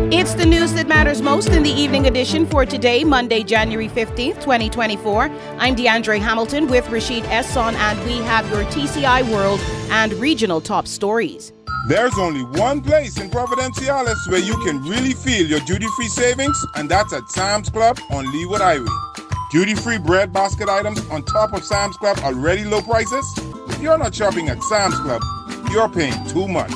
It's the news that matters most in the evening edition for today, Monday, January 15th, 2024. I'm DeAndre Hamilton with Rashid Esson, and we have your TCI World and regional top stories. There's only one place in Providenciales where you can really feel your duty-free savings, and that's at Sam's Club on Leeward Highway. Duty-free bread basket items on top of Sam's Club already low prices? If you're not shopping at Sam's Club, you're paying too much.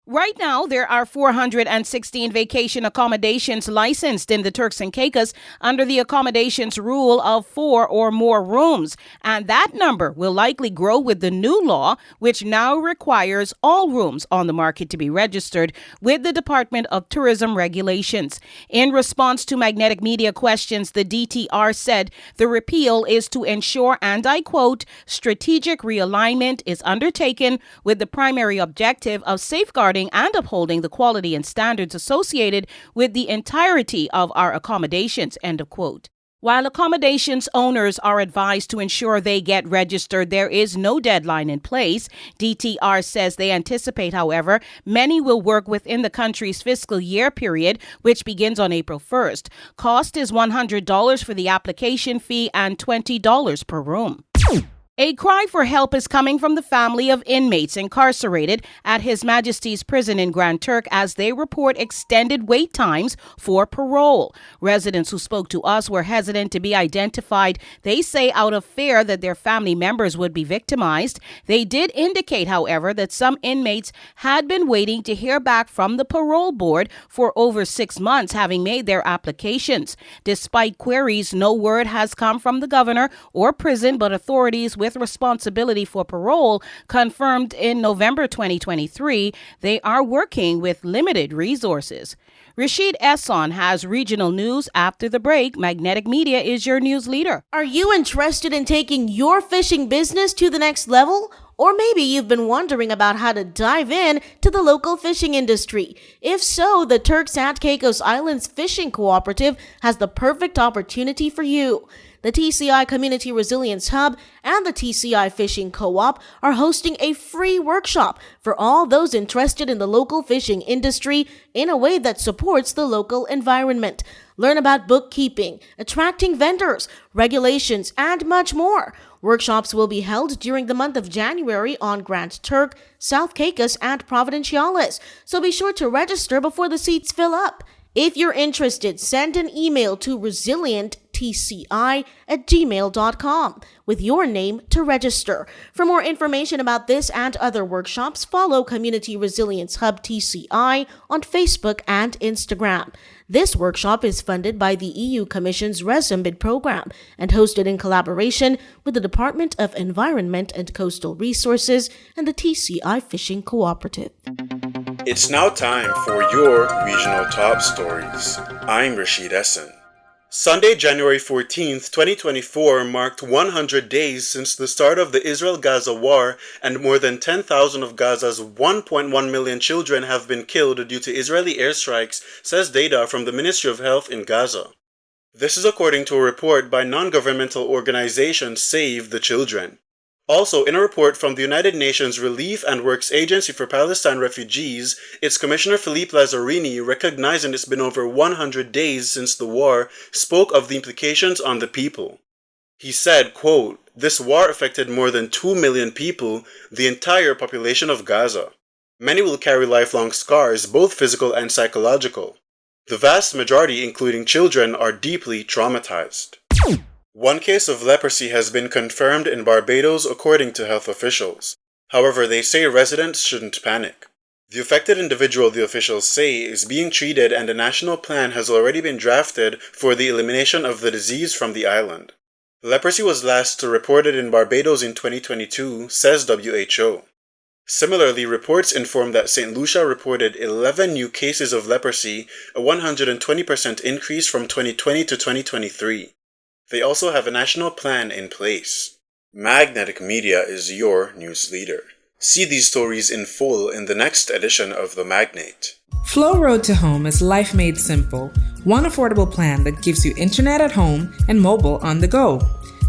Right now, there are 416 vacation accommodations licensed in the Turks and Caicos under the accommodations rule of 4 or more rooms. And that number will likely grow with the new law, which now requires all rooms on the market to be registered with the Department of Tourism regulations. In response to Magnetic Media questions, the DTR said the repeal is to ensure, and I quote, strategic realignment is undertaken with the primary objective of safeguarding and upholding the quality and standards associated with the entirety of our accommodations, end of quote. While accommodations owners are advised to ensure they get registered, there is no deadline in place. DTR says they anticipate, however, many will work within the country's fiscal year period, which begins on April 1st. Cost is $100 for the application fee and $20 per room. A cry for help is coming from the family of inmates incarcerated at His Majesty's prison in Grand Turk as they report extended wait times for parole. Residents who spoke to us were hesitant to be identified. They say out of fear that their family members would be victimized. They did indicate, however, that some inmates had been waiting to hear back from the parole board for over 6 months, having made their applications. Despite queries, no word has come from the governor or prison, but authorities with responsibility for parole confirmed in November 2023 they are working with limited resources. Rashid Esson has regional news after the break. Magnetic Media is your news leader. Are you interested in taking your fishing business to the next level? Or maybe you've been wondering about how to dive in to the local fishing industry. If so, the Turks and Caicos Islands Fishing Cooperative has the perfect opportunity for you. The TCI Community Resilience Hub and the TCI Fishing Co-op are hosting a free workshop for all those interested in the local fishing industry in a way that supports the local environment. Learn about bookkeeping, attracting vendors, regulations, and much more. Workshops will be held during the month of January on Grand Turk, South Caicos, and Providenciales, so be sure to register before the seats fill up. If you're interested, send an email to resilienttci@gmail.com with your name to register. For more information about this and other workshops, follow Community Resilience Hub TCI on Facebook and Instagram. This workshop is funded by the EU Commission's ResMBid program and hosted in collaboration with the Department of Environment and Coastal Resources and the TCI Fishing Cooperative. It's now time for your regional top stories. I'm Rashid Esson. Sunday, January 14th, 2024 marked 100 days since the start of the Israel-Gaza war, and more than 10,000 of Gaza's 1.1 million children have been killed due to Israeli airstrikes, says data from the Ministry of Health in Gaza. This is according to a report by non-governmental organization Save the Children. Also, in a report from the United Nations Relief and Works Agency for Palestine Refugees, its Commissioner Philippe Lazzarini, recognizing it's been over 100 days since the war, spoke of the implications on the people. He said, quote, "This war affected more than 2 million people, the entire population of Gaza. Many will carry lifelong scars, both physical and psychological. The vast majority, including children, are deeply traumatized." One case of leprosy has been confirmed in Barbados according to health officials. However, they say residents shouldn't panic. The affected individual, the officials say, is being treated, and a national plan has already been drafted for the elimination of the disease from the island. Leprosy was last reported in Barbados in 2022, says WHO. Similarly, reports inform that St. Lucia reported 11 new cases of leprosy, a 120% increase from 2020 to 2023. They also have a national plan in place. Magnetic Media is your news leader. See these stories in full in the next edition of The Magnate. Flow Road to Home is life made simple. One affordable plan that gives you internet at home and mobile on the go.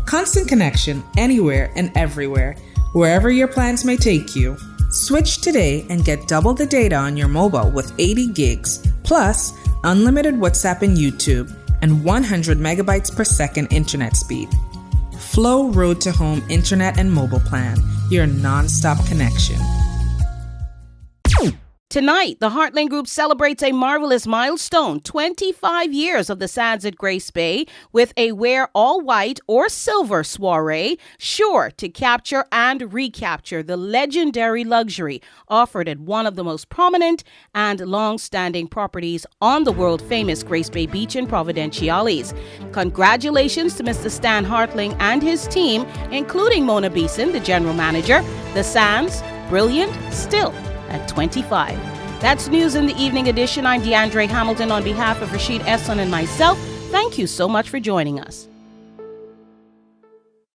Constant connection anywhere and everywhere, wherever your plans may take you. Switch today and get double the data on your mobile with 80 gigs, Plus, unlimited WhatsApp and YouTube, and 100 megabytes per second internet speed. Flow Road to Home Internet and Mobile Plan, your non-stop connection. Tonight, the Heartland Group celebrates a marvelous milestone, 25 years of the Sands at Grace Bay, with a wear all white or silver soiree, sure to capture and recapture the legendary luxury offered at one of the most prominent and long-standing properties on the world-famous Grace Bay Beach in Providenciales. Congratulations to Mr. Stan Hartling and his team, including Mona Beeson, the general manager. The Sands, brilliant still at 25. That's news in the evening edition. I'm DeAndre Hamilton on behalf of Rashid Esson and myself. Thank you so much for joining us.